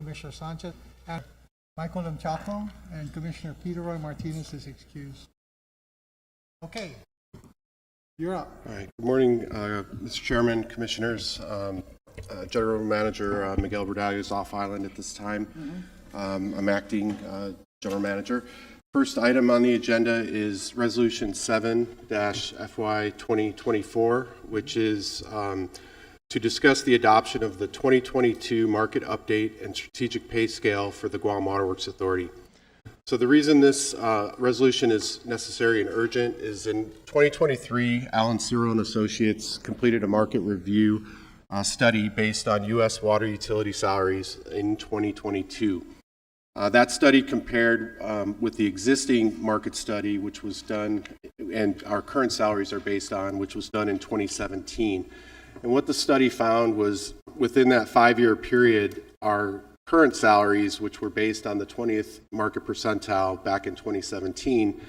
Commissioner Sanchez, and Michael Lemchaco, and Commissioner Peter Roy Martinez is excused. Okay, you're up. All right. Good morning, Mr. Chairman, Commissioners. General Manager Miguel Bradallo is off island at this time. I'm acting General Manager. First item on the agenda is Resolution 7-FY 2024, which is to discuss the adoption of the 2022 Market Update and Strategic Pay Scale for the Guam Water Works Authority. So the reason this resolution is necessary and urgent is in 2023, Alan Cyril and Associates completed a market review study based on U.S. water utility salaries in 2022. That study compared with the existing market study, which was done, and our current salaries are based on, which was done in 2017. And what the study found was within that 5-year period, our current salaries, which were based on the 20th market percentile back in 2017,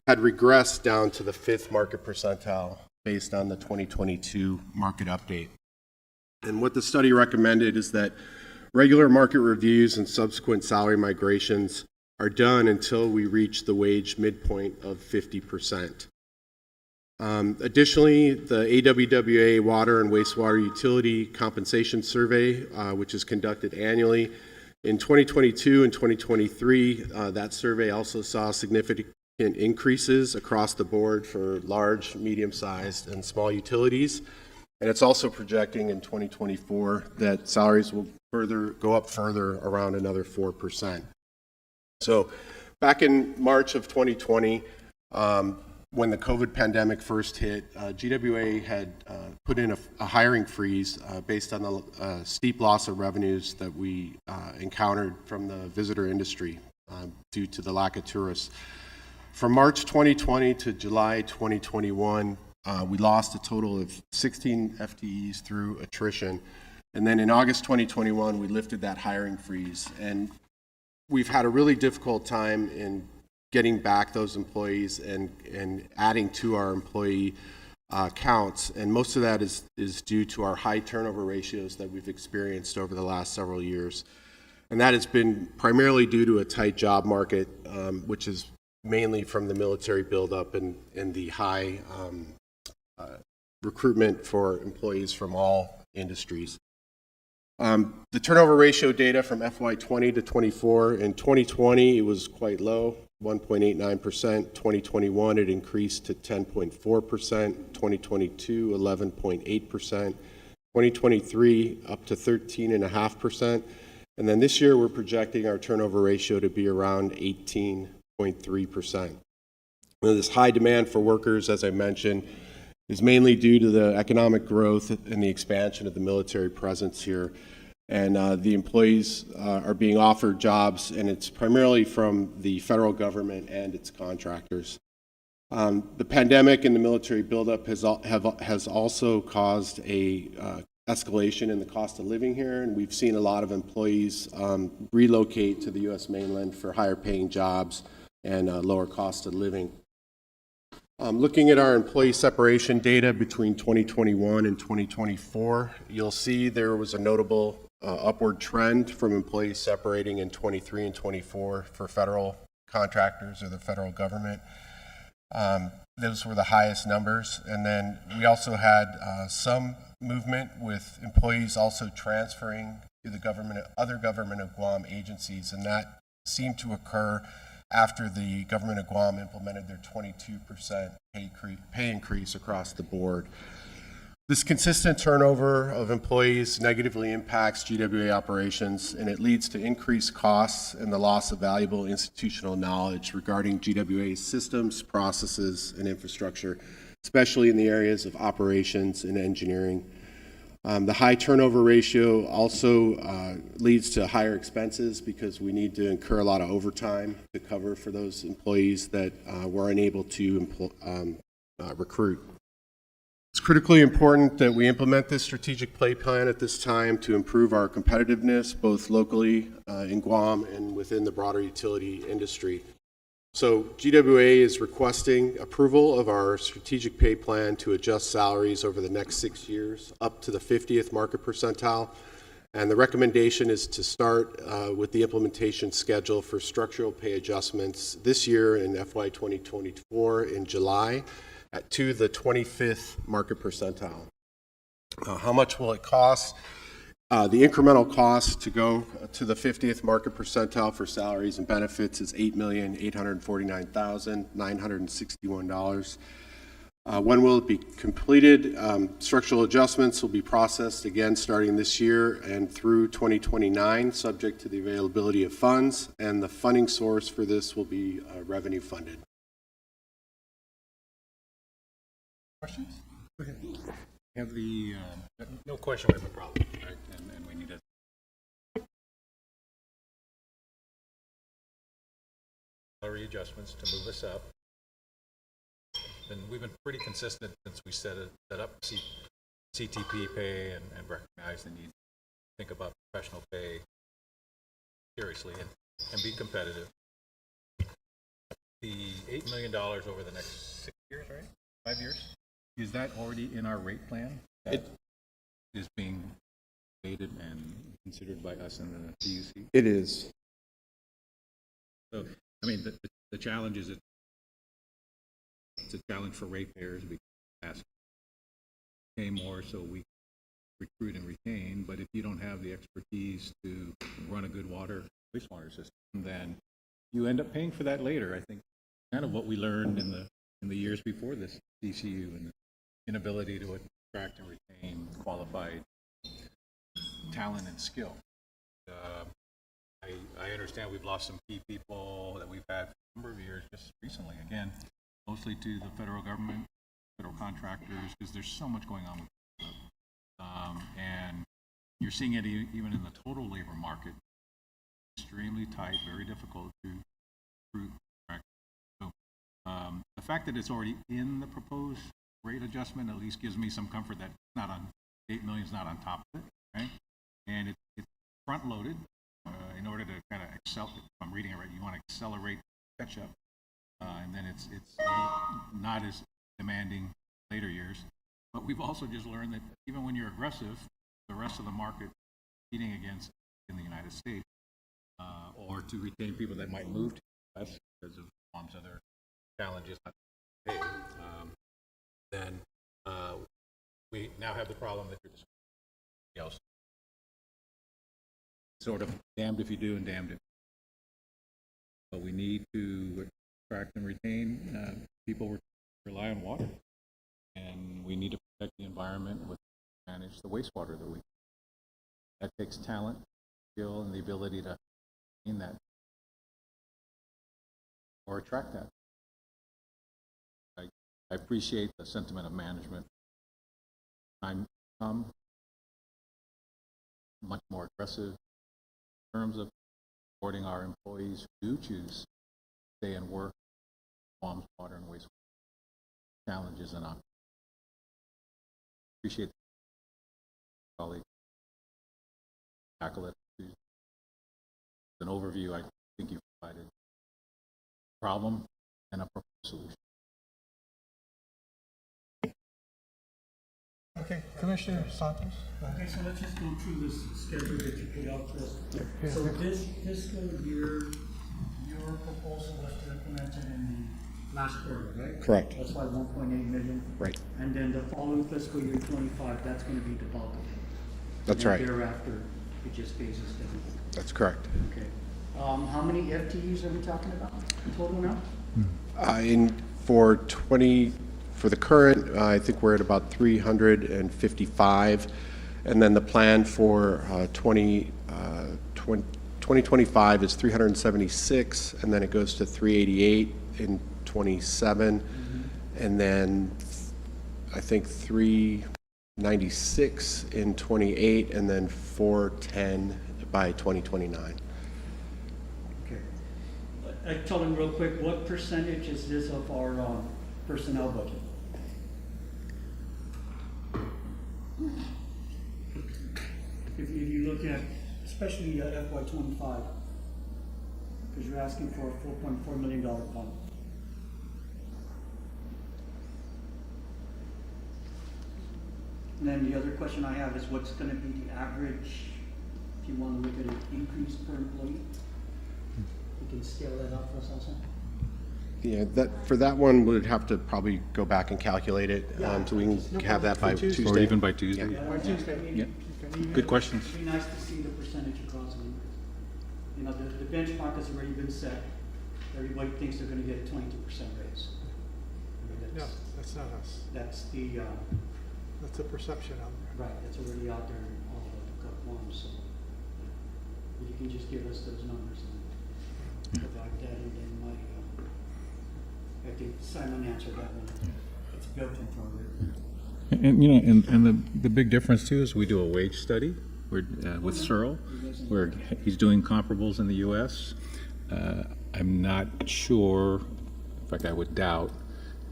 had regressed down to the 5th market percentile based on the 2022 market update. And what the study recommended is that regular market reviews and subsequent salary migrations are done until we reach the wage midpoint of 50%. Additionally, the AWWA Water and Wastewater Utility Compensation Survey, which is conducted annually, in 2022 and 2023, that survey also saw significant increases across the board for large, medium-sized, and small utilities. And it's also projecting in 2024 that salaries will go up further around another 4%. So back in March of 2020, when the COVID pandemic first hit, GWA had put in a hiring freeze based on the steep loss of revenues that we encountered from the visitor industry due to the lack of tourists. From March 2020 to July 2021, we lost a total of 16 FTEs through attrition. And then in August 2021, we lifted that hiring freeze. And we've had a really difficult time in getting back those employees and adding to our employee counts. And most of that is due to our high turnover ratios that we've experienced over the last several years. And that has been primarily due to a tight job market, which is mainly from the military buildup and the high recruitment for employees from all industries. The turnover ratio data from FY 20 to 24, in 2020 it was quite low, 1.89%. 2021 it increased to 10.4%. 2022 11.8%. 2023 up to 13.5%. And then this year we're projecting our turnover ratio to be around 18.3%. This high demand for workers, as I mentioned, is mainly due to the economic growth and the expansion of the military presence here. And the employees are being offered jobs, and it's primarily from the federal government and its contractors. The pandemic and the military buildup has also caused a escalation in the cost of living here, and we've seen a lot of employees relocate to the U.S. mainland for higher paying jobs and lower cost of living. Looking at our employee separation data between 2021 and 2024, you'll see there was a notable upward trend from employees separating in 23 and 24 for federal contractors or the federal government. Those were the highest numbers. And then we also had some movement with employees also transferring to the other government of Guam agencies, and that seemed to occur after the government of Guam implemented their 22% pay increase across the board. This consistent turnover of employees negatively impacts GWA operations, and it leads to increased costs and the loss of valuable institutional knowledge regarding GWA's systems, processes, and infrastructure, especially in the areas of operations and engineering. The high turnover ratio also leads to higher expenses because we need to incur a lot of overtime to cover for those employees that we're unable to recruit. It's critically important that we implement this strategic pay plan at this time to improve our competitiveness both locally in Guam and within the broader utility industry. So GWA is requesting approval of our strategic pay plan to adjust salaries over the next 6 years up to the 50th market percentile. And the recommendation is to start with the implementation schedule for structural pay adjustments this year in FY 2024 in July to the 25th market percentile. How much will it cost? The incremental cost to go to the 50th market percentile for salaries and benefits is $8,849,961. When will it be completed? Structural adjustments will be processed again starting this year and through 2029, subject to the availability of funds, and the funding source for this will be revenue funded. Questions? Go ahead. Have the, no question we have a problem, right? And we need to salary adjustments to move us up. And we've been pretty consistent since we set up CTP pay and recognize the need to think about professional pay seriously and be competitive. The $8 million over the next 6 years, right? 5 years? Is that already in our rate plan? That is being debated and considered by us in the PUC? It is. So, I mean, the challenge is it's a challenge for ratepayers because we ask pay more so we recruit and retain, but if you don't have the expertise to run a good wastewater system, then you end up paying for that later. I think kind of what we learned in the years before this DCU and the inability to attract and retain qualified talent and skill. I understand we've lost some key people that we've had for a number of years just recently, again, mostly to the federal government, federal contractors, because there's so much going on with and you're seeing it even in the total labor market, extremely tight, very difficult to recruit. So the fact that it's already in the proposed rate adjustment at least gives me some comfort that it's not on $8 million is not on top of it, right? And it's front loaded in order to kind of if I'm reading it right, you want to accelerate catch up, and then it's not as demanding later years. But we've also just learned that even when you're aggressive, the rest of the market competing against in the United States, or to retain people that might move to the US because of other challenges, then we now have the problem that you're discussing. Else, sort of damned if you do and damned if. But we need to attract and retain people who rely on water, and we need to protect the environment with manage the wastewater that we. That takes talent, skill, and the ability to gain that or attract that. I appreciate the sentiment of management. I'm much more aggressive in terms of supporting our employees who do choose to stay and work on water and wastewater challenges and opportunities. Appreciate the colleague tackle it. An overview, I think you provided a problem and a proposed solution. Okay, Commissioner Santos. Okay, so let's just go through this schedule that you put out for us. Yeah. So this fiscal year, your proposal was to implement it in the last quarter, right? Correct. That's why 1.8 million. Right. And then the following fiscal year 25, that's going to be the bulk of it. That's And right. thereafter, it just phases down. That's correct. Okay. How many FTEs are we talking about in total now? For the current, I think we're at about 355, and then the plan for 2025 is 376, and then it goes to 388 in 27, and then I think 396 in 28, and then 410 by 2029. Okay. Tell them real quick, what percentage is this of our personnel budget? If you look at, especially FY 25, because you're asking for a $4.4 million bump. And then the other question I have is what's going to be the average if you want to look at an increase per employee, you can scale that up for us also. Yeah, for that one, we'd have to probably go back and calculate it, so we can have that by Tuesday. Tuesday. Or even by Tuesday? By Tuesday. Yeah. You can even- Good questions. It'd be nice to see the percentage across the board. You know, the benchmark has already been set. Everybody thinks they're gonna get a 22% raise. I mean, No, that's not us. That's the, That's a perception out there. right, that's already out there in all the cut forms, so. If you can just give us those numbers and provide that, and then I think Simon answered that one. It's built into our rate. And, you know, and the big difference too is we do a wage study with Searle, where he's doing comparables in the US. I'm not sure, in fact, I would doubt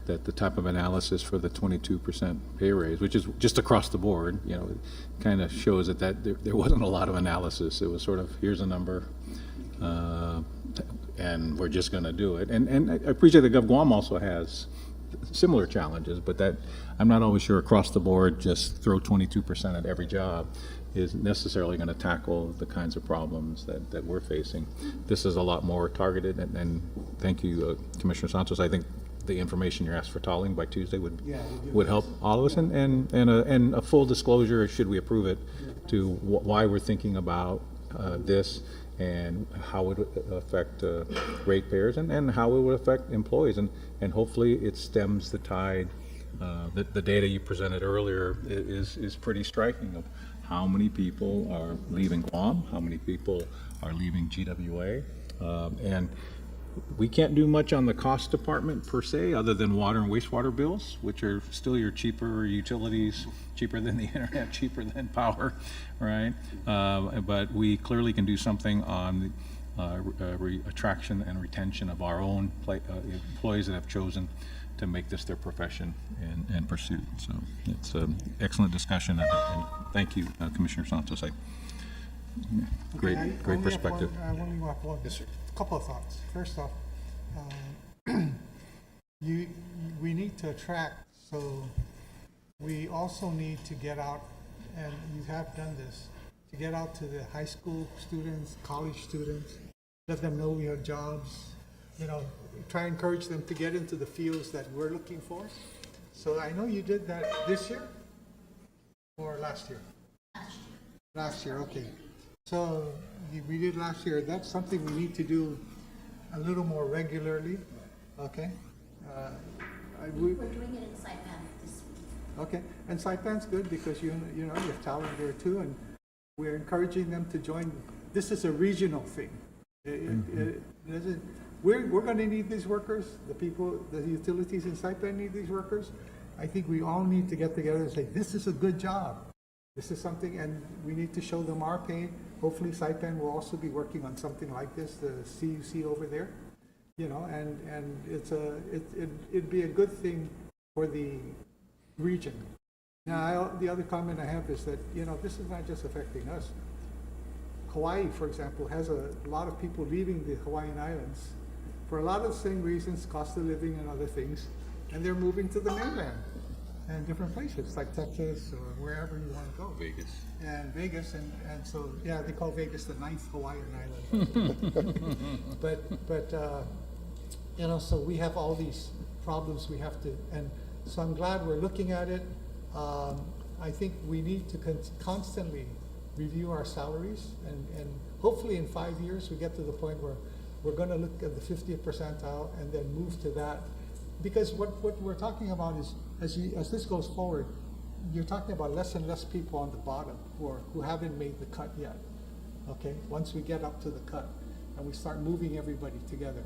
that the type of analysis for the 22% pay raise, which is just across the board, you know, kind of shows that there wasn't a lot of analysis. It was sort of, here's a number, and we're just going to do it. And I appreciate that GovGuam also has similar challenges, but that I'm not always sure across the board just throw 22% at every job is necessarily going to tackle the kinds of problems that we're facing. This is a lot more targeted, and thank you, Commissioner Santos. I think the information you're asked for tolling by Tuesday would help all of us, and a full disclosure, should we approve it, to why we're thinking about this and how it would affect ratepayers and how it would affect employees, and hopefully it stems the tide. The data you presented earlier is pretty striking of how many people are leaving Guam, how many people are leaving GWA, and we can't do much on the cost department per se, other than water and wastewater bills, which are still your cheaper utilities, cheaper than the internet, cheaper than power, right? But we clearly can do something on the attraction and retention of our own employees that have chosen to make this their profession and pursuit. So it's an excellent discussion, and thank you, Commissioner Santos. Great perspective. I only have one, a couple of thoughts. First off, we need to attract, so we also need to get out, and you have done this, to get out to the high school students, college students, let them know we have jobs, you know, try and encourage them to get into the fields that we're looking for. So I know you did that this year or last year? Last year, okay. So we did last year. That's something we need to do a little more regularly, okay? We're doing it in Saipan this week. Okay, and Saipan's good because you know you have talent there too, and we're encouraging them to join. This is a regional thing. We're going to need these workers. The utilities in Saipan need these workers. I think we all need to get together and say, this is a good job. This is something, and we need to show them our pain. Hopefully Saipan will also be working on something like this, the CUC over there, you know, and it'd be a good thing for the region. Now, the other comment I have is that, you know, this is not just affecting us. Hawaii, for example, has a lot of people leaving the Hawaiian Islands for a lot of the same reasons, cost of living and other things, and they're moving to the mainland and different places like Texas or wherever you want to go. Vegas. And Vegas, and so, yeah, they call Vegas the 9th Hawaiian island. but you know, so we have all these problems we have to, and so I'm glad we're looking at it. I think we need to constantly review our salaries, and hopefully in 5 years we get to the point where we're going to look at the 50th percentile and then move to that. Because what we're talking about is, as this goes forward, you're talking about less and less people on the bottom who haven't made the cut yet. Okay, once we get up to the cut and we start moving everybody together,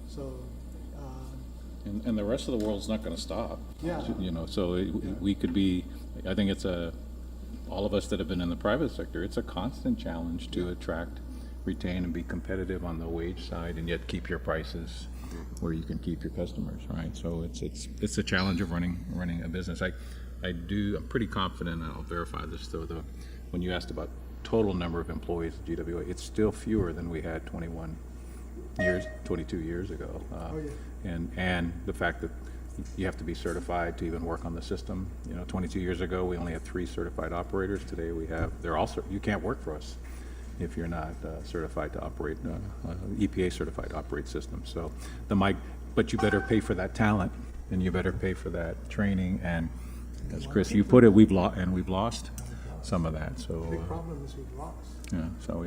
so. And the rest of the world's not going to stop. Yeah. You know, so we could be. I think it's all of us that have been in the private sector. It's a constant challenge to attract, retain, and be competitive on the wage side, and yet keep your prices where you can keep your customers, right? So it's a challenge of running a business. I'm pretty confident, and I'll verify this though, when you asked about total number of employees at GWA, it's still fewer than we had 22 years ago. And the fact that you have to be certified to even work on the system. You know, 22 years ago, we only had 3 certified operators. Today we have, you can't work for us if you're not certified to operate, EPA certified to operate systems. So but you better pay for that talent, and you better pay for that training, and as Chris, you put it, we've lost some of that, so. Big problem is we've lost. Yeah, so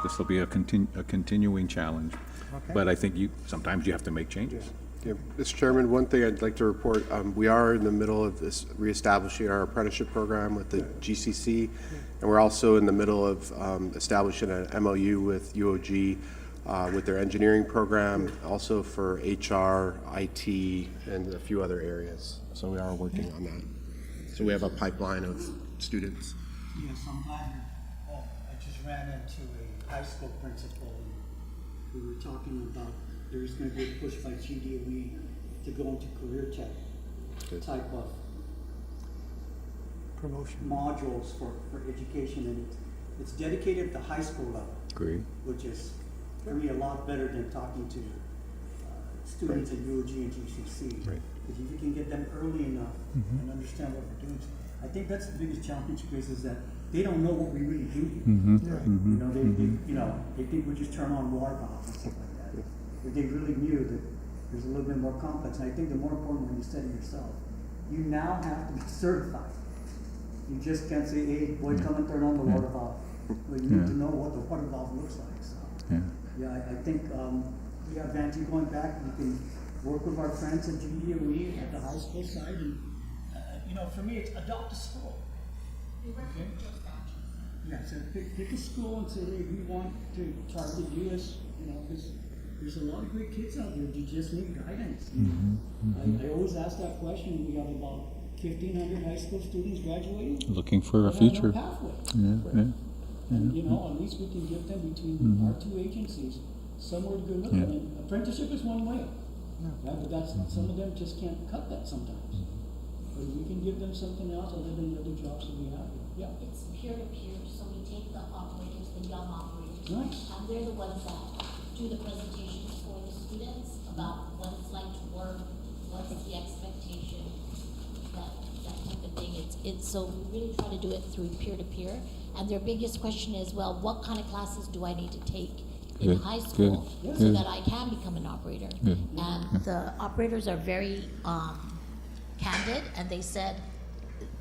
this will be a continuing challenge. Okay. But I think sometimes you have to make changes. Yeah, Mr. Chairman, one thing I'd like to report, we are in the middle of this reestablishing our apprenticeship program with the GCC, and we're also in the middle of establishing an MOU with UOG with their engineering program, also for HR, IT, and a few other areas. So we are working on that. So we have a pipeline of students. Yes, I'm glad I just ran into a high school principal, and we were talking about there's going to be a push by GWA to go into career tech type of Promotion. modules for education, and it's dedicated at the high school level, Agree. which is for me a lot better than talking to students at UOG and GCC. Right. Because if you can get them early enough and understand what we're doing, I think that's the biggest challenge, Chris, is that they don't know what we really do here. You know, they think we just turn on water valves and stuff like that. If they really knew that there's a little bit more complex, and I think the more important one you said it yourself, you now have to be certified. You just can't say, hey, boy, come and turn on the water valve. Well, you need to know what the water valve looks like. So, I think, Vanty, going back, we can work with our friends at GWA at the high school side, and for me, it's adopt a school. Okay? Yeah, so pick a school and say, hey, we want to target you as, because there's a lot of great kids out there that just need guidance. I always ask that question. We have about 1,500 high school students graduating. Looking for a They have future. no pathway. Yeah. And at least we can give them between our two agencies somewhere to go look at. And apprenticeship is one way. Right? But that's some of them just can't cut that sometimes. But if we can give them something else other than the other jobs that we have. Yeah. It's peer-to-peer, so we take the operators, the young operators. Nice. And they're the ones that do the presentations for the students about what it's like to work, what's the expectation, that type of thing. So we really try to do it through peer-to-peer. And their biggest question is, well, what kind of classes do I need to take in Good, high school good, so good. that I can become an operator? Good. And the operators are very candid, and they said,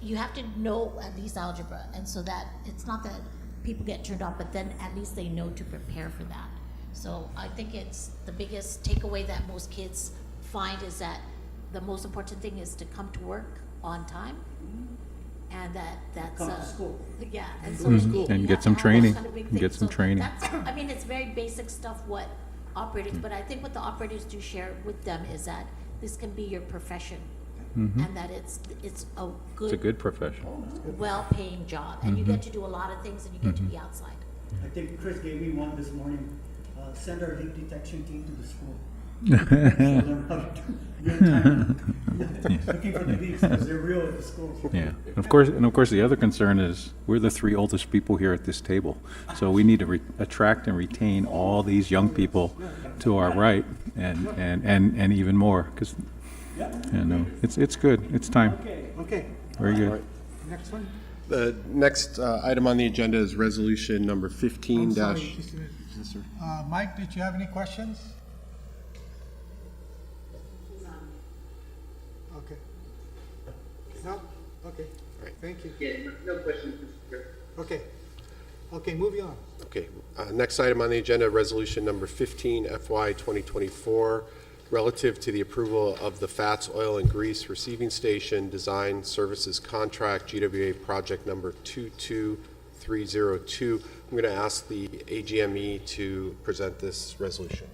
you have to know at least algebra, and so that it's not that people get turned off, but then at least they know to prepare for that. So I think it's the biggest takeaway that most kids find is that the most important thing is to come to work on time, and that's Come to school. yeah, and so Mhm. you And have get to some have those training. kind of big And get things. some So training. that's, it's very basic stuff what operators, but I think what the operators do share with them is that this can be your profession, and that it's a good, It's a good profession. well-paying job, and you get to do a lot of things, and you get to be outside. I think Chris gave me one this morning. Send our leak detection team to the school. Show them how to do real time. Looking for the leaks because they're real at the schools. Yeah, and of course, the other concern is we're the three oldest people here at this table, so we need to attract and retain all these young people to our right, and even more, because it's good. It's time. Okay, Very good. next one. The next item on the agenda is resolution number 15 I'm sorry, dash. just a minute. Yes, sir. Mike, did you have any questions? Okay. No? Okay, thank you. Yeah, no questions, Mr. Chair. Okay, moving on. Okay, next item on the agenda, resolution number 15 FY 2024, relative to the approval of the Fats Oil and Grease Receiving Station Design Services Contract, GWA project number 22302. I'm going to ask the AGME to present this resolution.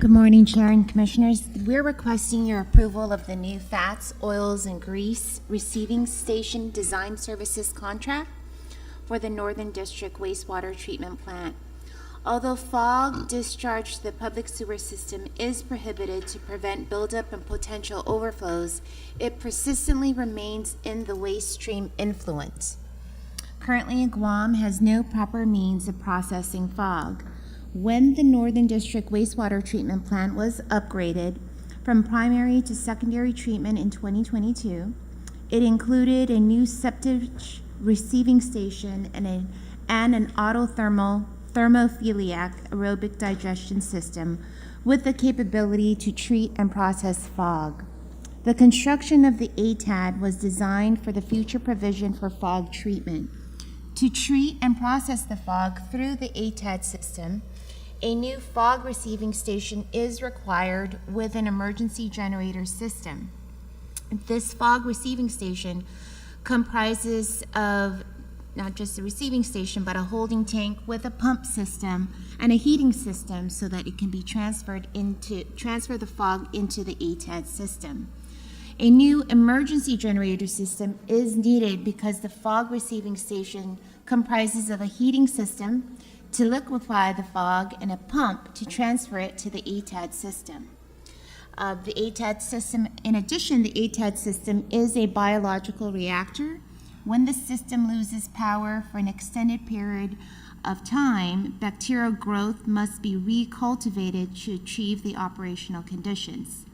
Good morning, Chair and Commissioners. We're requesting your approval of the new Fats, Oils, and Grease Receiving Station Design Services contract for the Northern District Wastewater Treatment Plant. Although fog discharge to the public sewer system is prohibited to prevent buildup and potential overflows, it persistently remains in the waste stream influence. Currently, Guam has no proper means of processing fog. When the Northern District Wastewater Treatment Plant was upgraded from primary to secondary treatment in 2022, it included a new septic receiving station and an and an autothermal thermophiliac aerobic digestion system with the capability to treat and process fog. The construction of the ATAD was designed for the future provision for fog treatment. To treat and process the fog through the ATAD system, a new fog receiving station is required with an emergency generator system. This fog receiving station comprises of not just a receiving station, but a holding tank with a pump system and a heating system so that it can be transfer the fog into the ATAD system. A new emergency generator system is needed because the fog receiving station comprises of a heating system to liquefy the fog and a pump to transfer it to the ATAD system. The ATAD system, in addition, the ATAD system is a biological reactor. When the system loses power for an extended period of time, bacterial growth must be recultivated to achieve the operational conditions.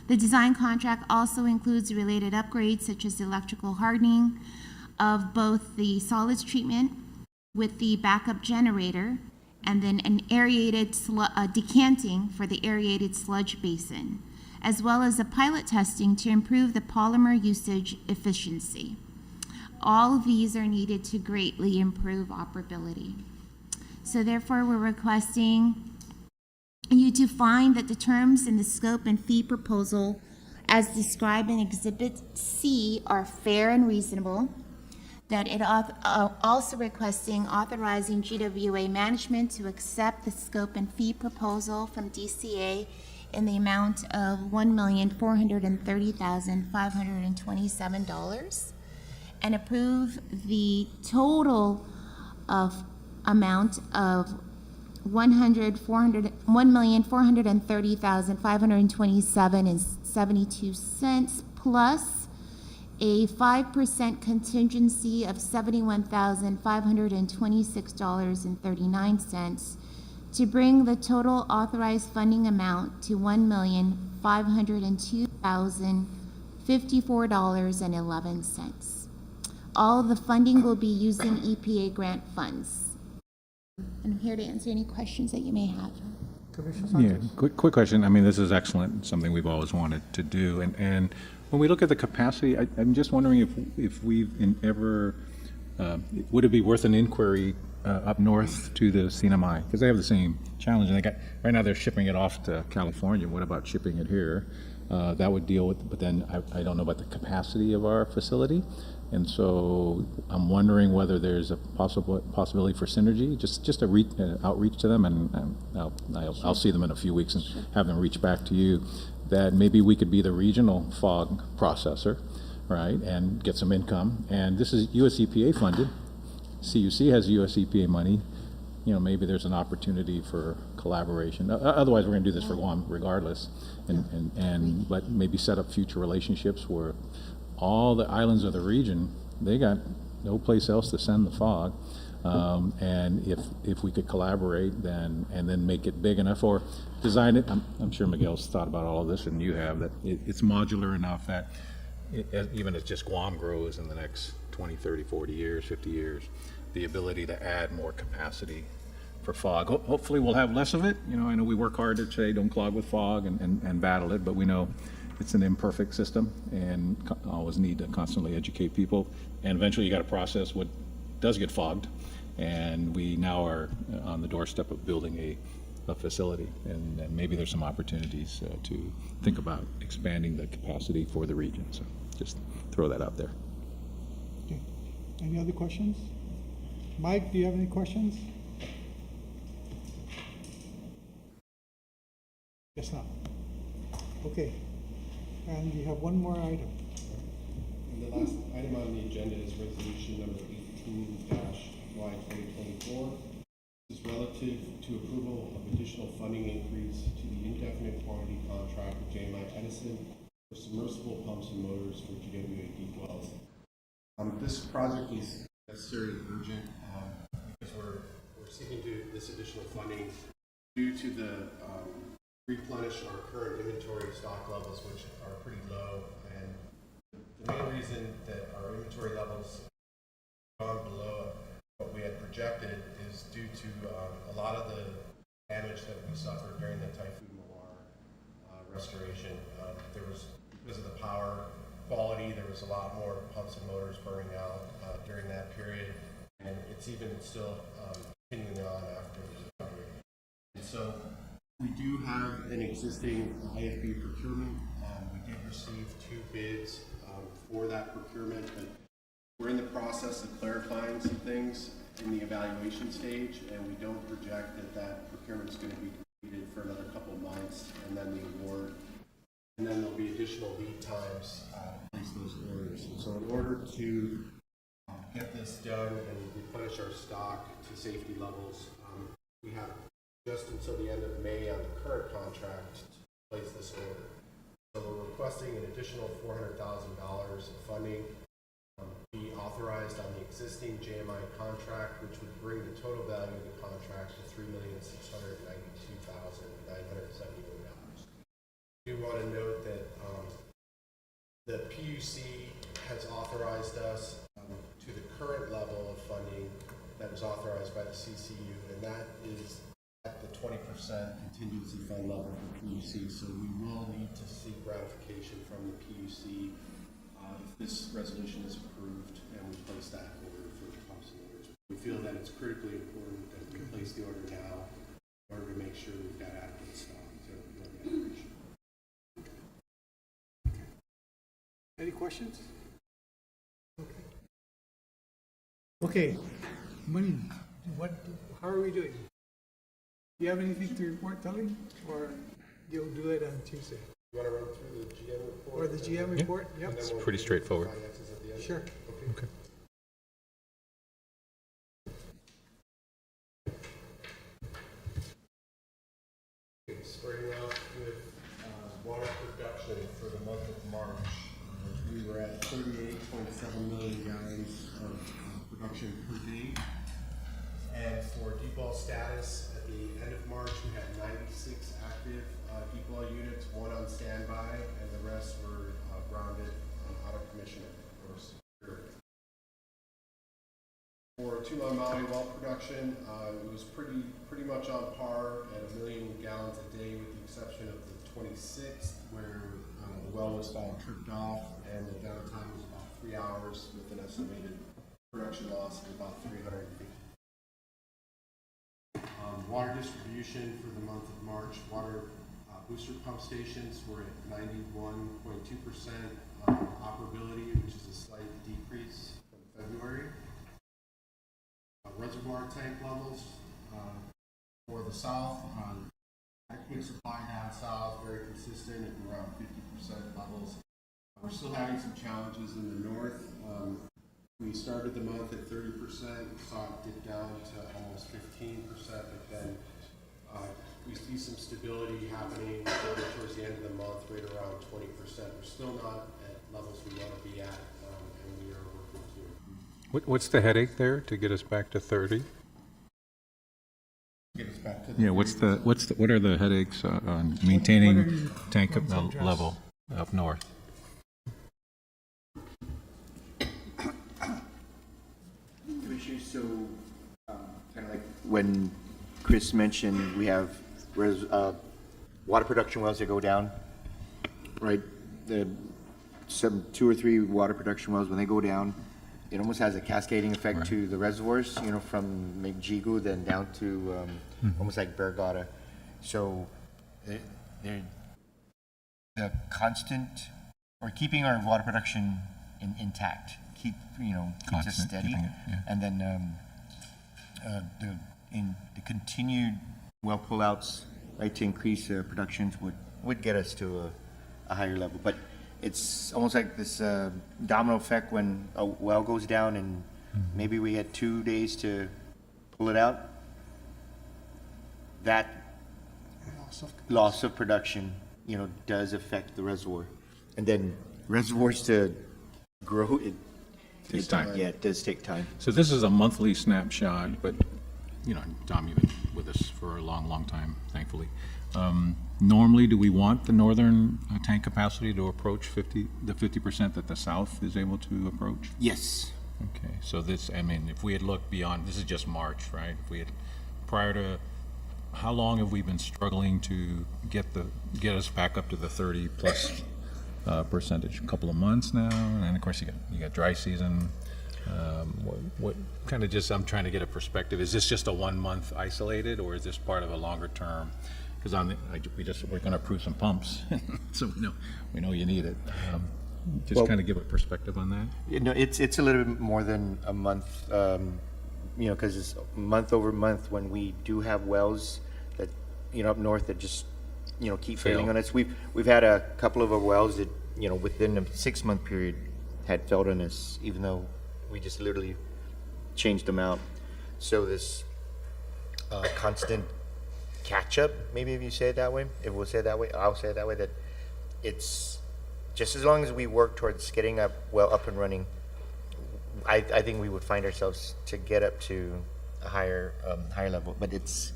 The design contract also includes related upgrades such as electrical hardening of both the solids treatment with the backup generator and then an aerated decanting for the aerated sludge basin, as well as a pilot testing to improve the polymer usage efficiency. All of these are needed to greatly improve operability. So therefore, we're requesting you to find that the terms in the scope and fee proposal as described in Exhibit C are fair and reasonable, that it also requesting authorizing GWA management to accept the scope and fee proposal from DCA in the amount of $1,430,527 and approve the total of amount of $1,430,527.72 plus a 5% contingency of $71,526.39 to bring the total authorized funding amount to $1,502,054.11. All of the funding will be using EPA grant funds. And I'm here to answer any questions that you may have. Commissioner Yeah, Sanchez? quick question. I mean, this is excellent, something we've always wanted to do. And when we look at the capacity, I'm just wondering if we've ever, would it be worth an inquiry up north to the CNMI? Because they have the same challenge. And right now they're shipping it off to California. What about shipping it here? That would deal with, but then I don't know about the capacity of our facility. And so I'm wondering whether there's a possibility for synergy, just a outreach to them, and I'll see them in a few weeks and have them reach back to you, that maybe we could be the regional fog processor, right, and get some income. And this is US EPA funded. CUC has US EPA money. You know, maybe there's an opportunity for collaboration. Otherwise, we're going to do this for Guam regardless, but maybe set up future relationships where all the islands of the region, they got no place else to send the fog. And if we could collaborate then, and then make it big enough or design it, I'm sure Miguel's thought about all of this and you have, that it's modular enough that even as just Guam grows in the next 20, 30, 40 years, 50 years, the ability to add more capacity for fog. Hopefully we'll have less of it. You know, I know we work hard to say don't clog with fog and battle it, but we know it's an imperfect system and always need to constantly educate people. And eventually you got to process what does get fogged. And we now are on the doorstep of building a facility. And maybe there's some opportunities to think about expanding the capacity for the region. So just throw that out there. Okay. Any other questions? Mike, do you have any questions? Yes, not. Okay. And we have one more item. And the last item on the agenda is resolution number 18-Y2024. This is relative to approval of additional funding increase to the indefinite quantity contract with JMI Edison for submersible pumps and motors for GWA deep wells. This project is necessary and urgent because we're seeking this additional funding due to the replenish our current inventory stock levels, which are pretty low. And the main reason that our inventory levels have gone below what we had projected projected is due to a lot of the damage that we suffered during the Typhoon Mawar restoration. There was, because of the power quality, there was a lot more pumps and motors burning out during that period, and it's even still continuing on after the recovery. And so we do have an existing IFB procurement. We did receive 2 bids for that procurement, but we're in the process of clarifying some things in the evaluation stage, and we don't project that that procurement is going to be completed for another couple of months, and then the award, and then there'll be additional lead times to place those orders. And so in order to get this done and replenish our stock to safety levels, we have just until the end of May on the current contract to place this order. So we're requesting an additional $400,000 of funding be authorized on the existing GMI contract, which would bring the total value of the contract to $3,692,971. I do want to note that the PUC has authorized us to the current level of funding that was authorized by the CCU, and that is at the 20% contingency fund level for PUC. So we will need to seek ratification from the PUC if this resolution is approved and we place that order for the pumps and motors. We feel that it's critically important that we place the order now in order to make sure we've got adequate stock to run the operation. Any questions? Okay, money, how are we doing? Do you have anything to report, Tully? Or you'll do it on Tuesday? You want to run through the GM report? Or the GM report? Yep. And then we'll pretty do the straightforward. finances at the end? Sure. Okay. Okay, starting off with water production for the month of March. We were at 38.7 million gallons of production per day. And for deep well status, at the end of March, we had 96 active deep well units, 1 on standby, and the rest were grounded out of commission or secured. For 2 on Maui well production, it was pretty much on par at 1 million gallons a day, with the exception of the 26th, where the well was found tripped off, and the downtime was about 3 hours, with an estimated production loss of about 350. Water distribution for the month of March, water booster pump stations were at 91.2% operability, which is a slight decrease from February. Reservoir tank levels for the south, quick supply down south, very consistent at around 50% levels. We're still having some challenges in the north. We started the month at 30%, saw it dip down to almost 15%, but then we see some stability happening towards the end of the month, right around 20%. We're still not at levels we want to be at, and we are working to improve. What's the headache there to get us back to 30? Get us back to the Yeah, what are the headaches on maintaining tank level up north? Commissioner, so kind of like when Chris mentioned, we have water production wells that go down, right? The 2 or 3 water production wells, when they go down, it almost has a cascading effect Right. to the reservoirs, you know, from McGigu then down to almost like Bergata. So the constant, or keeping our water production intact, keeps us Constant, steady, keeping it, yeah. and then the continued well pullouts, right, to increase productions would get us to a higher level. But it's almost like this domino effect when a well goes down and maybe we had 2 days to pull it out. That loss of production, does affect the reservoir. And then reservoirs to grow, Takes time. Yeah, it does take time. So this is a monthly snapshot, but, Tom, you've been with us for a long, long time, thankfully. Normally, do we want the northern tank capacity to approach the 50% that the south is able to approach? Yes, Okay, so this, I mean, if we had looked beyond, this is just March, right? If we had, prior to, how long have we been struggling to get us back up to the 30+ percentage? A couple of months now, and then of course you got dry season. What kind of, just, I'm trying to get a perspective. Is this just a 1 month isolated, or is this part of a longer term? Because we're going to approve some pumps, so we know you need it. Just Well, kind of give a perspective on that. You know, it's a little bit more than a month, you know, because it's month over month when we do have wells that, you know, up north that just, you know, keep failing Fail. on us. We've had a couple of our wells that, you know, within a 6-month period had failed on us, even though we just literally changed them out. So this constant catch up, maybe if you say it that way, if we'll say it that way, I'll say it that way, that it's just as long as we work towards getting up and running, I think we would find ourselves to get up to a higher level. But it's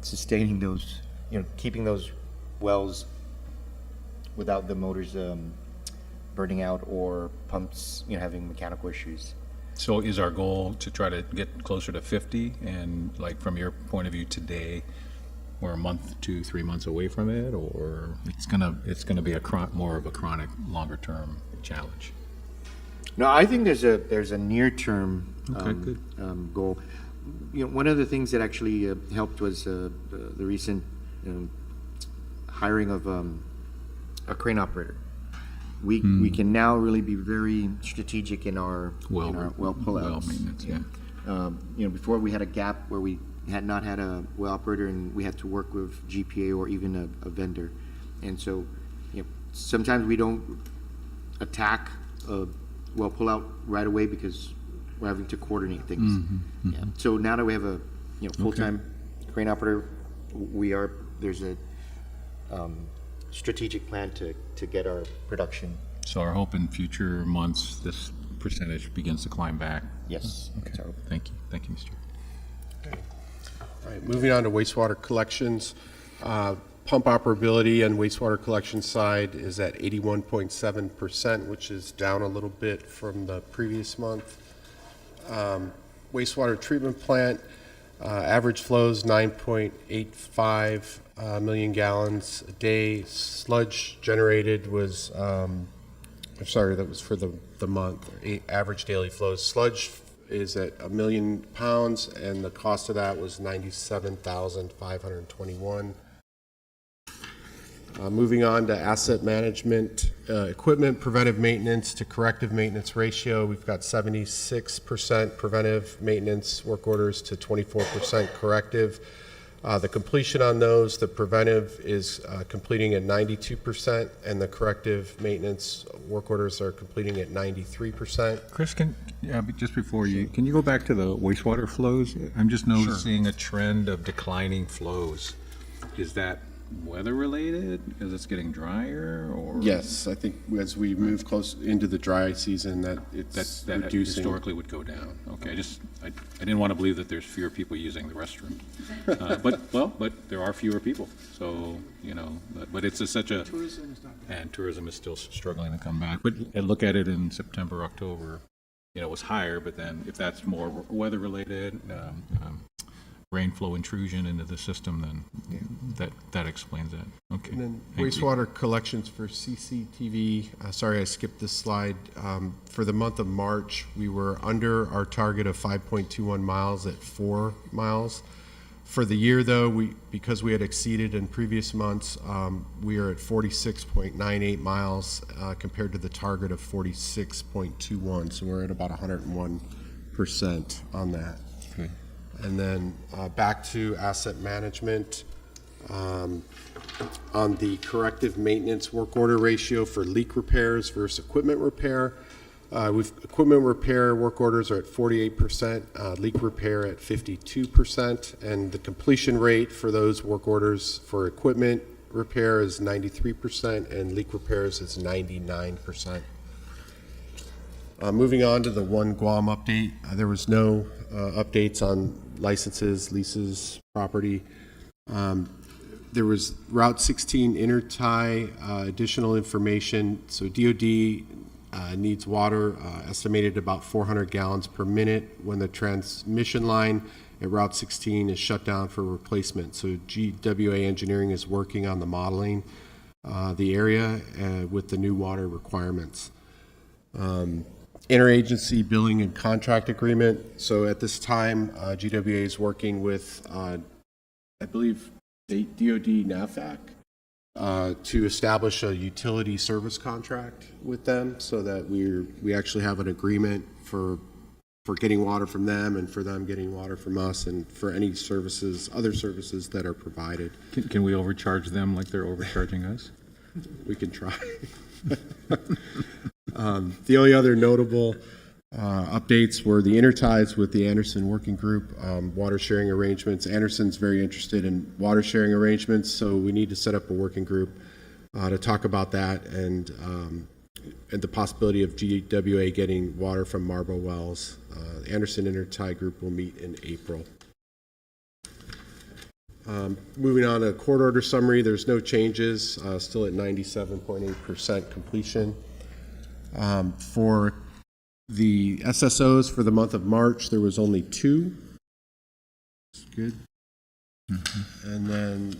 sustaining those, you know, keeping those wells without the motors burning out or pumps, you know, having mechanical issues. So is our goal to try to get closer to 50? And like from your point of view today, we're a month to 3 months away from it, or it's gonna be more of a chronic, longer term challenge? No, I think there's a near term Okay, good. goal. You know, one of the things that actually helped was the recent hiring of a crane operator. We can now really be very strategic in our well pullouts. Well maintenance, yeah. You know, before we had a gap where we had not had a well operator, and we had to work with GPA or even a vendor. And so, you know, sometimes we don't attack a well pullout right away because we're having to coordinate things. Yeah. So now that we have a full-time crane operator, there's a strategic plan to get our production. So our hope in future months, this percentage begins to climb back. Yes. Okay. Thank you, Mr. All right, moving on to wastewater collections. Pump operability on wastewater collection side is at 81.7%, which is down a little bit from the previous month. Wastewater treatment plant, average flows 9.85 million gallons a day. Sludge generated was, that was for the month. Average daily flows. Sludge is at 1 million pounds, and the cost of that was $97,521. Moving on to asset management, equipment preventive maintenance to corrective maintenance ratio, we've got 76% preventive maintenance work orders to 24% corrective. The completion on those, the preventive is completing at 92%, and the corrective maintenance work orders are completing at 93%. Chris, just before you, can you go back to the wastewater flows? I'm just noticing a trend of declining flows. Is that weather related? Is it getting drier, or? Yes, I think as we move close into the dry season, that That reducing. historically would go down. Okay, I didn't want to believe that there's fewer people using the restroom. But there are fewer people, so, but it's such a. And tourism is still struggling to come back. But I look at it in September, October, it was higher, but then if that's more weather related, rain flow intrusion into the system, then that explains that. Okay. And then Thank you. wastewater collections for CCTV, sorry, I skipped this slide. For the month of March, we were under our target of 5.21 miles at 4 miles. For the year, though, because we had exceeded in previous months, we are at 46.98 miles compared to the target of 46.21. So we're at about 101% on that. Okay. And then back to asset management. On the corrective maintenance work order ratio for leak repairs versus equipment repair, with equipment repair work orders are at 48%, leak repair at 52%, and the completion rate for those work orders for equipment repair is 93%, and leak repairs is 99%. Moving on to the One Guam update, there was no updates on licenses, leases, property. There was Route 16 intertie, additional information. So DOD needs water, estimated about 400 gallons per minute when the transmission line at Route 16 is shut down for replacement. So GWA Engineering is working on the modeling the area with the new water requirements. Interagency billing and contract agreement. So at this time, GWA is working with, I believe, DOD NAVFAC to establish a utility service contract with them so that we actually have an agreement for getting water from them and for them getting water from us and for any services, other services that are provided. Can we overcharge them like they're overcharging us? We can try. The only other notable updates were the interties with the Anderson Working Group, water sharing arrangements. Anderson's very interested in water sharing arrangements, so we need to set up a working group to talk about that and the possibility of GWA getting water from Marble Wells. The Anderson Intertie Group will meet in April. Moving on to court order summary, there's no changes, still at 97.8% completion. For the SSOs for the month of March, there was only 2. That's good. And then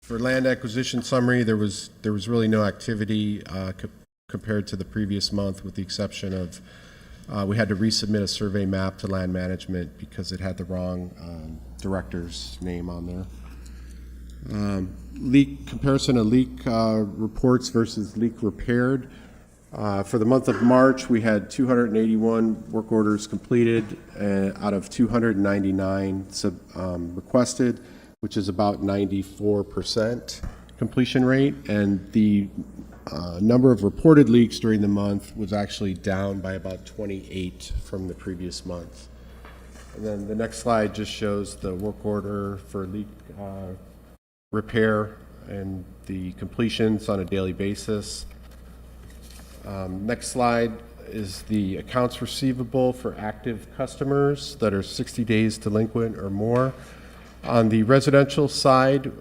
for land acquisition summary, there was really no activity compared to the previous month, with the exception of we had to resubmit a survey map to land management because it had the wrong director's name on there. Leak comparison of leak reports versus leak repaired. For the month of March, we had 281 work orders completed out of 299 requested, which is about 94% completion rate. And the number of reported leaks during the month was actually down by about 28 from the previous month. And then the next slide just shows the work order for leak repair and the completions on a daily basis. Next slide is the accounts receivable for active customers that are 60 days delinquent or more. On the residential side,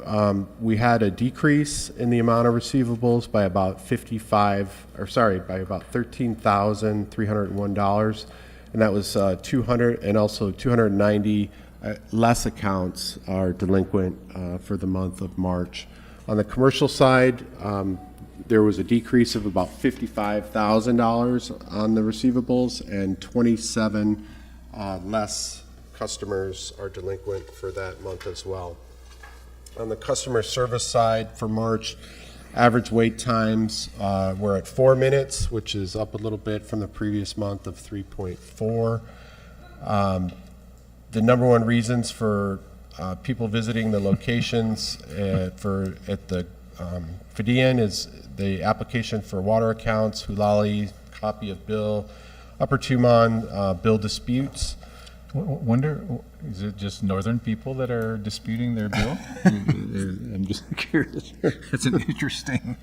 we had a decrease in the amount of receivables by about $13,301, and that was 290 less accounts are delinquent for the month of March. On the commercial side, there was a decrease of about $55,000 on the receivables, and 27 less customers are delinquent for that month as well. On the customer service side for March, average wait times were at 4 minutes, which is up a little bit from the previous month of 3.4. The number one reasons for people visiting the locations at the Fidian is the application for water accounts, Hulali, copy of bill, Upper Tumon, bill disputes. Wonder, is it just northern people that are disputing their bill? I'm just curious. It's an interesting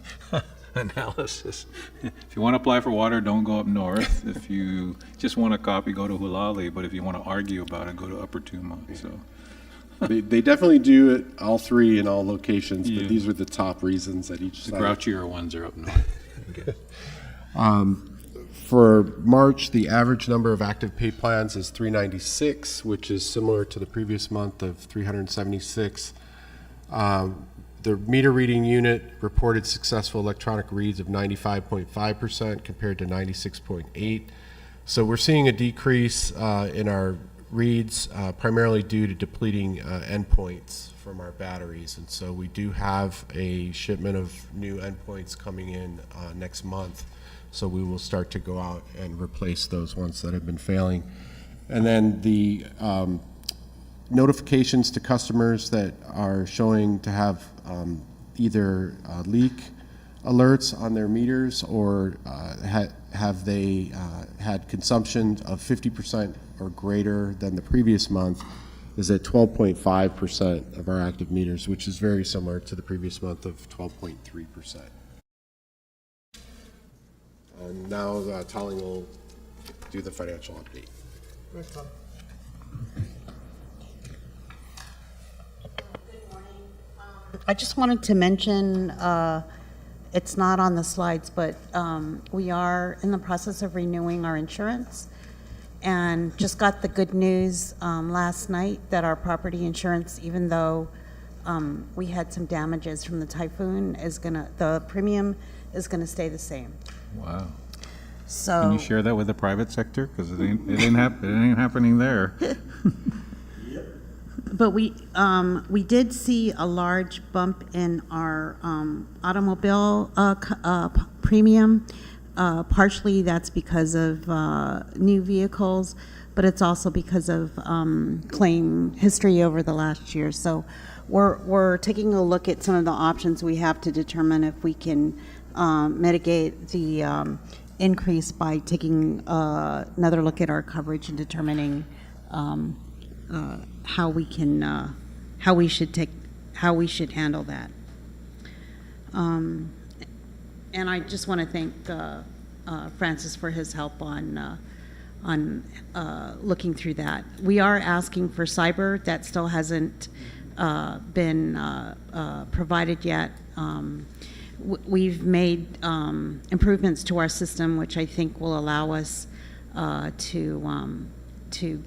analysis. If you want to apply for water, don't go up north. If you just want a copy, go to Hulali. But if you want to argue about it, go to Upper Tumon. So They definitely do it, all three in all locations, Yeah. but these were the top reasons at each the site. grouchier ones are up north. For March, the average number of active pay plans is 396, which is similar to the previous month of 376. The meter reading unit reported successful electronic reads of 95.5% compared to 96.8. So we're seeing a decrease in our reads, primarily due to depleting endpoints from our batteries. And so we do have a shipment of new endpoints coming in next month. So we will start to go out and replace those ones that have been failing. And then the notifications to customers that are showing to have either leak alerts on their meters or have they had consumption of 50% or greater than the previous month is at 12.5% of our active meters, which is very similar to the previous month of 12.3%. And now Tolling will do the financial update. I just wanted to mention it's not on the slides, but we are in the process of renewing our insurance. And just got the good news last night that our property insurance, even though we had some damages from the typhoon, the premium is gonna stay the same. Wow. So. Can you share that with the private sector? Because it ain't happening there. But we did see a large bump in our automobile premium. Partially that's because of new vehicles, but it's also because of claim history over the last year. So we're taking a look at some of the options we have to determine if we can mitigate the increase by taking another look at our coverage and determining how we should handle that. And I just want to thank Francis for his help on looking through that. We are asking for cyber. That still hasn't been provided yet. We've made improvements to our system, which I think will allow us to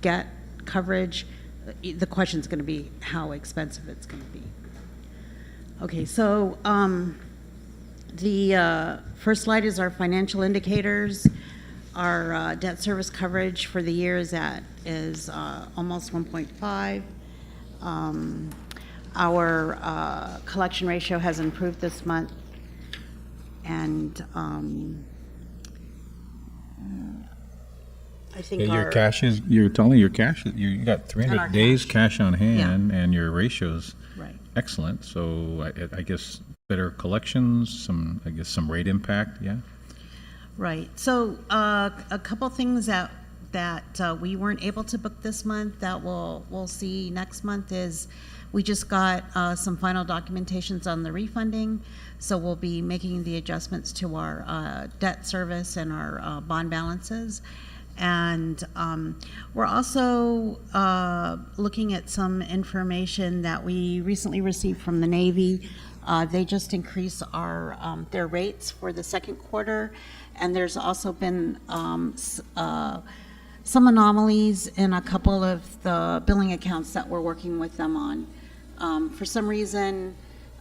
get coverage. The question is going to be how expensive it's going to be. Okay, so the first slide is our financial indicators. Our debt service coverage for the year is almost 1.5. Our collection ratio has improved this month, and I think Yeah, you're telling your cash, you got And 300 our days cash. cash on hand, and your ratio's right. excellent. So I guess better collections, some rate impact, yeah? Right. So a couple things that we weren't able to book this month that we'll see next month is we just got some final documentations on the refunding. So we'll be making the adjustments to our debt service and our bond balances. And we're also looking at some information that we recently received from the Navy. They just increased their rates for the second quarter, and there's also been some anomalies in a couple of the billing accounts that we're working with them on. For some reason,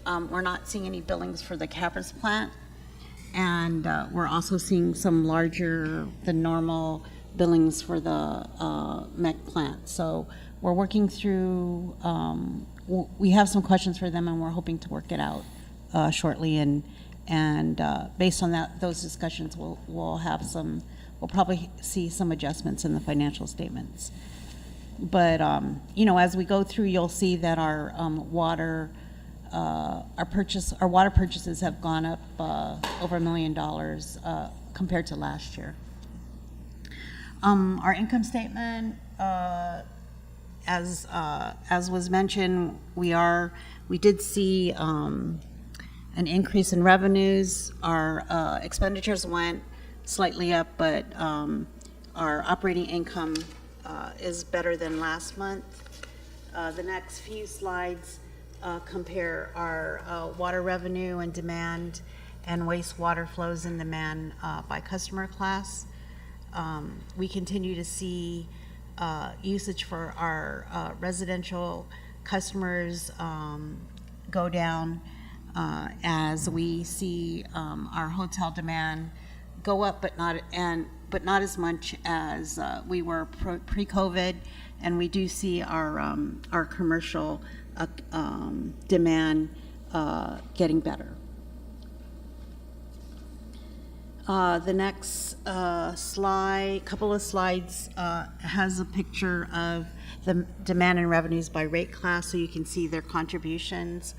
we're not seeing any billings for the Capras plant, and we're also seeing some larger than normal billings for the MEC plant. So we're working through, we have some questions for them, and we're hoping to work it out shortly. And based on those discussions, we'll probably see some adjustments in the financial statements. But as we go through, you'll see that our water purchases have gone up over $1 million compared to last year. Our income statement, as was mentioned, we did see an increase in revenues. Our expenditures went slightly up, but our operating income is better than last month. The next few slides compare our water revenue and demand and wastewater flows and demand by customer class. We continue to see usage for our residential customers go down as we see our hotel demand go up, but not as much as we were pre-COVID, and we do see our commercial demand getting better. The next couple of slides has a picture of the demand and revenues by rate class, so you can see their contributions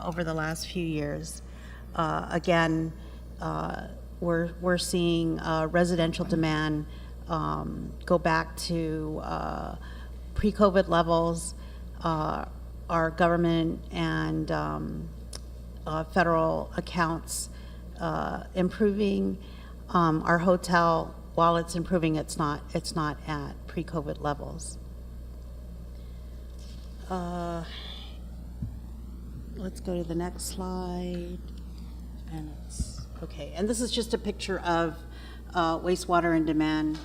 over the last few years. Again, we're seeing residential demand go back to pre-COVID levels. Our government and federal accounts improving. Our hotel, while it's improving, it's not at pre-COVID levels. Let's go to the next slide. And it's, okay, and this is just a picture of wastewater demand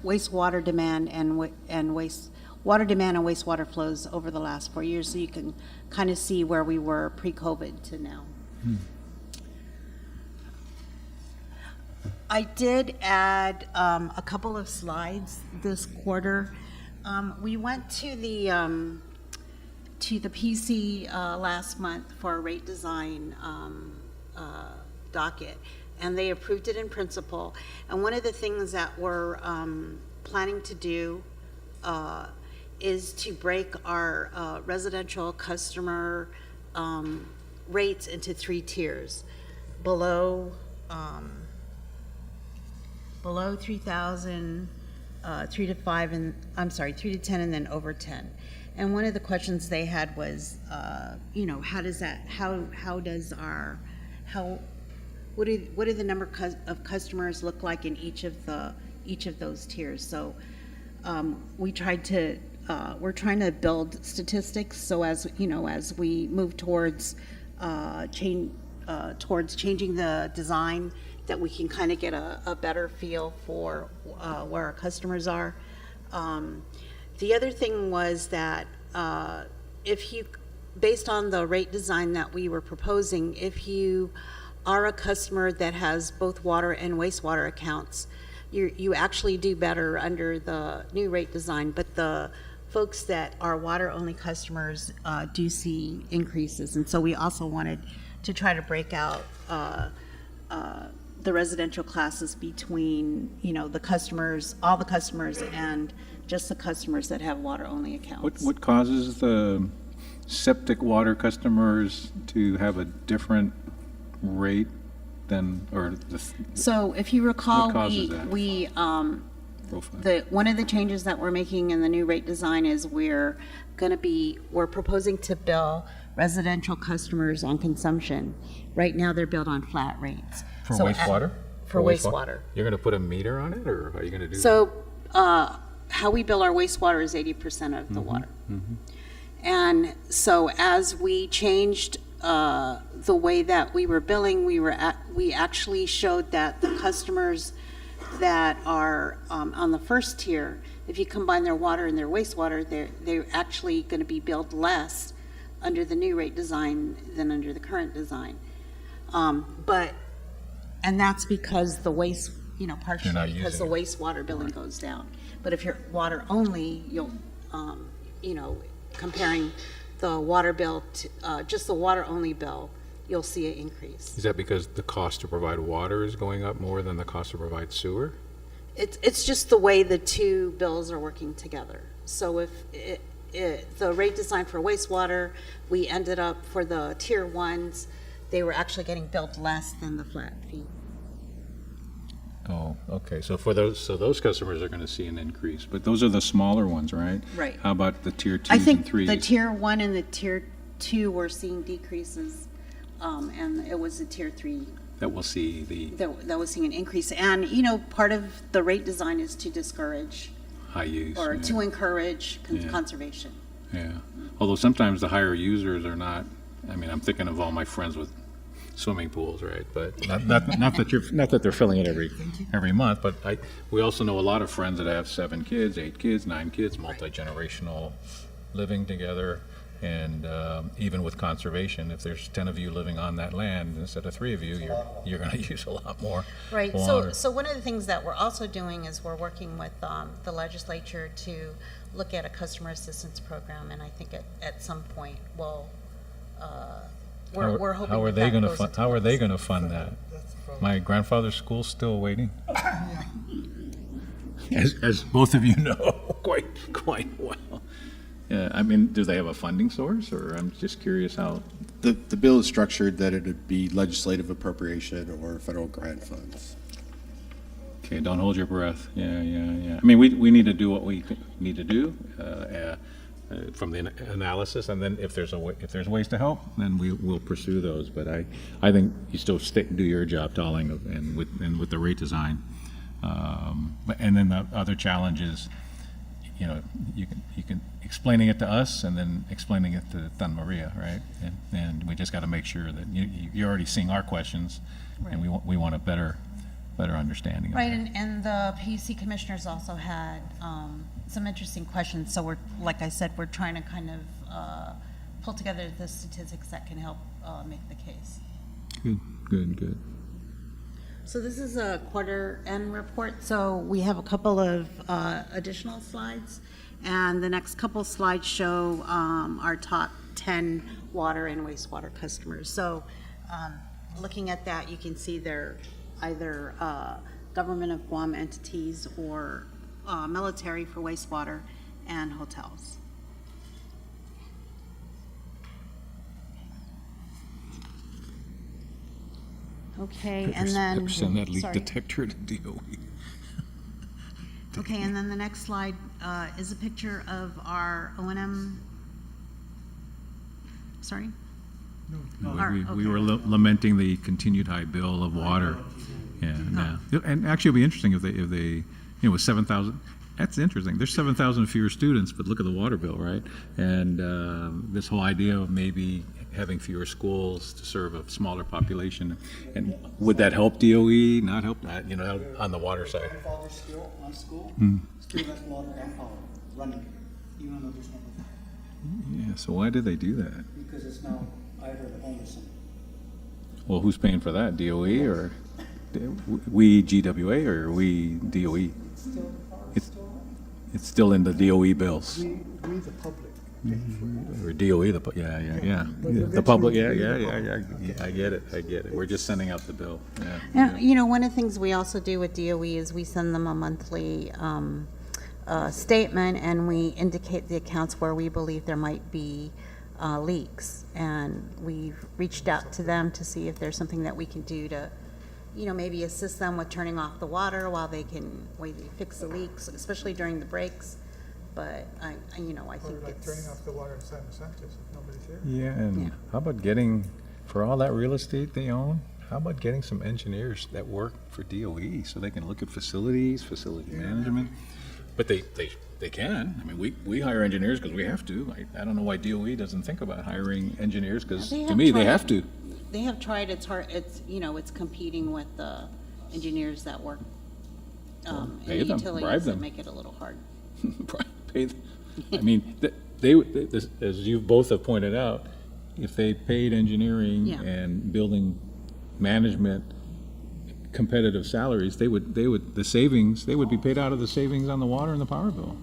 and wastewater flows over the last 4 years, so you can kind of see where we were pre-COVID to now. I did add a couple of slides this quarter. We went to the PC last month for a rate design docket, and they approved it in principle. And one of the things that we're planning to do is to break our residential customer rates into 3 tiers. Below 3,000, 3 to 5, and I'm sorry, 3 to 10, and then over 10. And one of the questions they had was, you know, what do the number of customers look like in each of those tiers? So we're trying to build statistics, so as you know, as we move towards changing the design, that we can kind of get a better feel for where our customers are. The other thing was that based on the rate design that we were proposing, if you are a customer that has both water and wastewater accounts, you actually do better under the new rate design, but the folks that are water-only customers do see increases. And so we also wanted to try to break out the residential classes between, you know, the customers, all the customers, and just the customers that have water-only accounts. What causes the septic water customers to have a different rate than, or the? So if you recall, What causes that? One of the changes that we're making in the new rate design is we're proposing to bill residential customers on consumption. Right now, they're billed on flat rates. For So wastewater? For wastewater. You're going to put a meter on it, or are you going to do? So how we bill our wastewater is 80% of the water. And so as we changed the way that we were billing, we actually showed that the customers that are on the first tier, if you combine their water and their wastewater, they're actually going to be billed less under the new rate design than under the current design. And that's because the waste, you know, partially because the wastewater billing goes down. But if you're water only, you'll, you know, comparing the water bill to just the water only bill, you'll see an increase. Is that because the cost to provide water is going up more than the cost to provide sewer? It's just the way the two bills are working together. So if the rate design for wastewater, we ended up for the tier ones, they were actually getting billed less than the flat fee. Oh, okay. So those customers are going to see an increase, but those are the smaller ones, right? Right. How about the tier I 2s think and 3s? the tier 1 and the tier 2 were seeing decreases, and it was the tier 3 That will see the that was seeing an increase. And, you know, part of the rate design is to discourage high use. or yeah. to encourage Yeah. conservation. Yeah. Although sometimes the higher users are not, I mean, I'm thinking of all my friends with swimming pools, right? But not that they're filling it every month, but we also know a lot of friends that have 7 kids, 8 kids, 9 kids, multi-generational living together. And even with conservation, if there's 10 of you living on that land instead of 3 of you, you're going to use a lot more Right. water. So one of the things that we're also doing is we're working with the legislature to look at a customer assistance program, and I think at some point we'll we're hoping How are that they that going to goes fund? into How are they place. going to fund that? My grandfather's school's still waiting. As both of you know quite well. Yeah, I mean, do they have a funding source, or I'm just curious how? The bill is structured that it would be legislative appropriation or federal grant funds. Okay, don't hold your breath. Yeah. I mean, we need to do what we need to do from the analysis, and then if there's ways to help, then we'll pursue those. But I think you still do your job, Talling, and with the rate design. And then the other challenge is, you know, you can explaining it to us and then explaining it to Don Maria, right? And we just got to make sure that you're already seeing our questions, and we want a better understanding of Right, it. and the PUC commissioners also had some interesting questions, so we're, like I said, we're trying to kind of pull together the statistics that can help make the case. Good. So this is a quarter end report, so we have a couple of additional slides, and the next couple slides show our top 10 water and wastewater customers. So looking at that, you can see they're either government of Guam entities or military for wastewater and hotels. Okay, and then, Send that leak sorry. detector to DOE. Okay, and then the next slide is a picture of our O&M, sorry? We were lamenting the continued high bill of water. Yeah. And actually, it'll be interesting if they, with 7,000, that's interesting. There's 7,000 fewer students, but look at the water bill, right? And this whole idea of maybe having fewer schools to serve a smaller population, and would that help DOE? Not help, on the water side. My father's still on school, still has water and power running, even though there's no, Yeah. So why did they do that? because it's now either the only son. Well, who's paying for that? DOE or we GWA or we DOE? It's still in the DOE bills. We the public. Or DOE, yeah. The public, yeah, I get it. We're just sending out the bill, Yeah, one of the things we also do with DOE is we send them a monthly statement, and we indicate the accounts where we believe there might be leaks. And we've reached out to them to see if there's something that we can do to, maybe assist them with turning off the water while they fix the leaks, especially during the breaks. But I think Or like it's. turning off the water in San Sanchez if nobody's here. Yeah, and how about getting, for all that real estate they own, how about getting some engineers that work for DOE so they can look at facility management? But they can. I mean, we hire engineers because we have to. I don't know why DOE doesn't think about hiring engineers, because to me, they have to. They have tried. It's hard. It's competing with the engineers that work in pay the them, utilities bribe that them. make it a little hard. Pay them. I mean, this, as you both have pointed out, if they paid engineering Yeah. and building management competitive salaries, they would the savings, they would be paid out of the savings on the water and the power bill.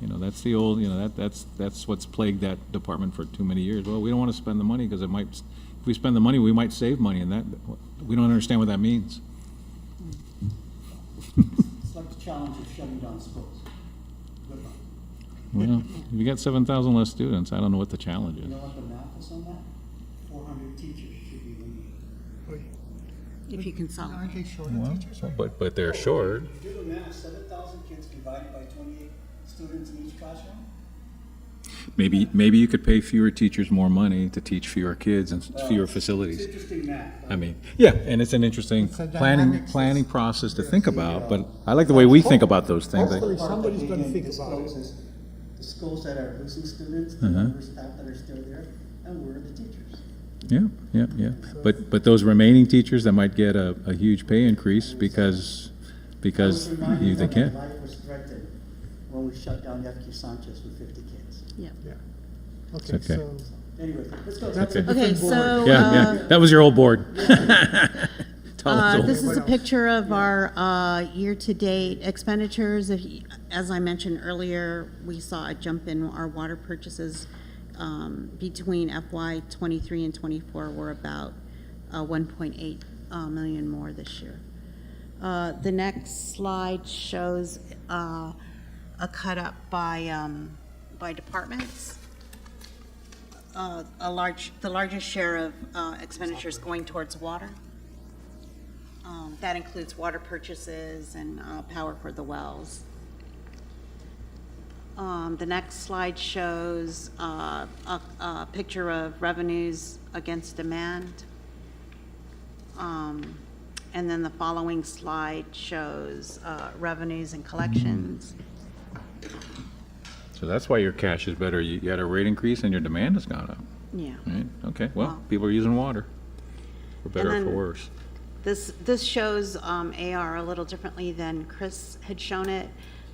That's the old, that's what's plagued that department for too many years. Well, we don't want to spend the money because if we spend the money, we might save money, and that, we don't understand what that means. It's like the challenge of shutting down schools. Good luck. Well, if you got 7,000 less students, I don't know what the challenge You is. know what the math is on that? 400 teachers should be eliminated. If you consolidate. Aren't they short Well, of teachers right but they're short. You do the math, 7,000 kids divided by 28 students in each classroom? Maybe you could pay fewer teachers more money to teach fewer kids and fewer It's facilities. interesting math. I mean, yeah, and it's an interesting It's a dynamic planning process to think about, but I like the way we think about those things. Hopefully somebody's going to think This about it. closes the schools that are losing students, Uh-huh. the number of staff that are still there, and we're the teachers. Yeah. But those remaining teachers that might get a huge pay increase because I was reminded they that can't. my life was threatened when we shut down FQ Sanchez with 50 kids. Yeah. Okay, okay. so Anyway, let's go. that's a Okay. Okay, different board. so. Yeah, that was your old board. Tell us old. This is a picture of our year-to-date expenditures. As I mentioned earlier, we saw a jump in our water purchases between FY '23 and '24. We're about 1.8 million more this year. The next slide shows a cut up by departments. The largest share of expenditures going towards water. That includes water purchases and power for the wells. The next slide shows a picture of revenues against demand. And then the following slide shows revenues and collections. So that's why your cash is better. You had a rate increase and your demand has gone up, Yeah. right? Okay, well, Well. people are using water, for better or then- for worse. This shows AR a little differently than Chris had shown it.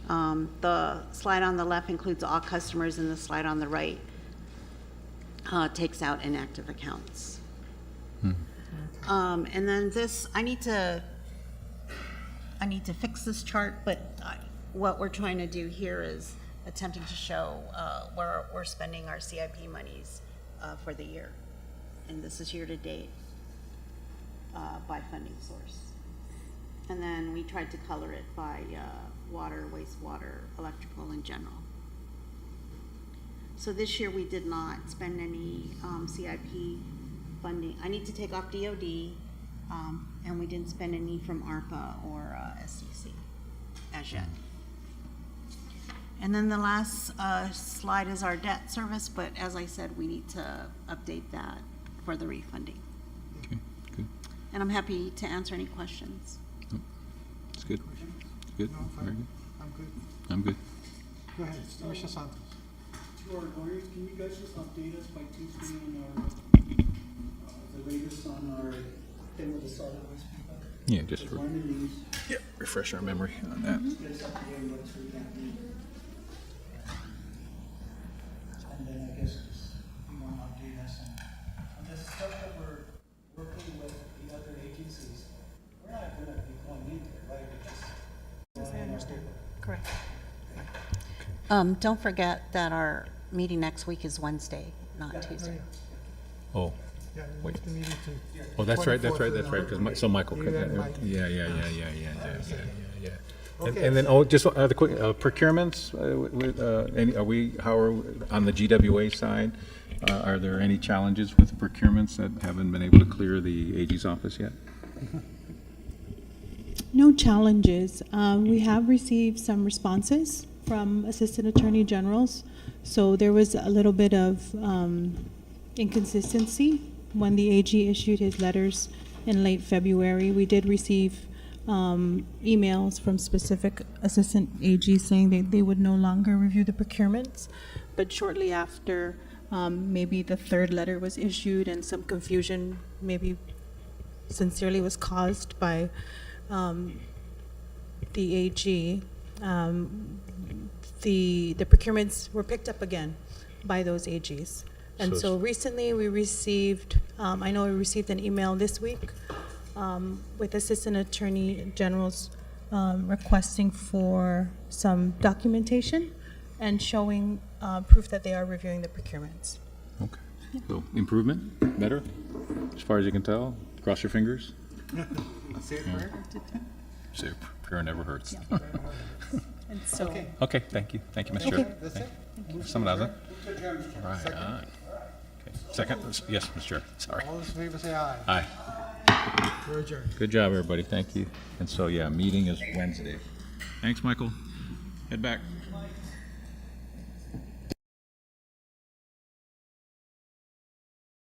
The slide on the left includes all customers, and the slide on the right takes out inactive accounts. And then this, I need to fix this chart, but what we're trying to do here is attempting to show where we're spending our CIP monies for the year. And this is year to date by funding source. And then we tried to color it by water, wastewater, electrical in general. So this year we did not spend any CIP funding. I need to take off DOD, and we didn't spend any from ARPA or SDC as yet. And then the last slide is our debt service, but as I said, we need to update that for the refunding. Okay, good. And I'm happy to answer any questions. It's good. It's good. Very good. I'm good. I'm good. Go ahead, Mr. Santos. To our lawyers, can you guys just update us by Tuesday on our, the latest on our thing with the solid waste people? Yeah, just Because we're in the news, refresh our memory on that. get us up to date what's we can't do. And then I guess just, you want to update us on the stuff that we're working with the other agencies. We're not gonna be going in there, right? We're just. As I understand. Correct. Don't forget that our meeting next week is Wednesday, not Tuesday. Oh, Yeah, we Wait. moved the meeting to. oh, that's right, that's 24th right, that's of right, because November. so Michael, You could- and Mike. yeah. Okay. And then, oh, just the quick, procurements, are we, how are, on the GWA side, are there any challenges with procurements that haven't been able to clear the AG's office yet? No challenges. We have received some responses from Assistant Attorney Generals. So there was a little bit of inconsistency when the AG issued his letters in late February. We did receive emails from specific assistant AGs saying that they would no longer review the procurements. But shortly after, maybe the third letter was issued and some confusion maybe sincerely was caused by the AG. The procurements were picked up again by those AGs. And So so recently we received, I know we received an email this week with Assistant Attorney Generals requesting for some documentation and showing proof that they are reviewing the procurements. Okay, so improvement, better, as far as you can tell? Cross your fingers? Say it right. Say prayer never hurts. And so, Okay. Okay, thank you, Mr. Okay. Chair. That's it? Someone else? Right, okay. Second, yes, Mr. Chair, sorry. All those in favor say aye. Aye. We're adjourned. Good job, everybody, thank you. And so, yeah, meeting is Wednesday. Thanks, Michael. Head back.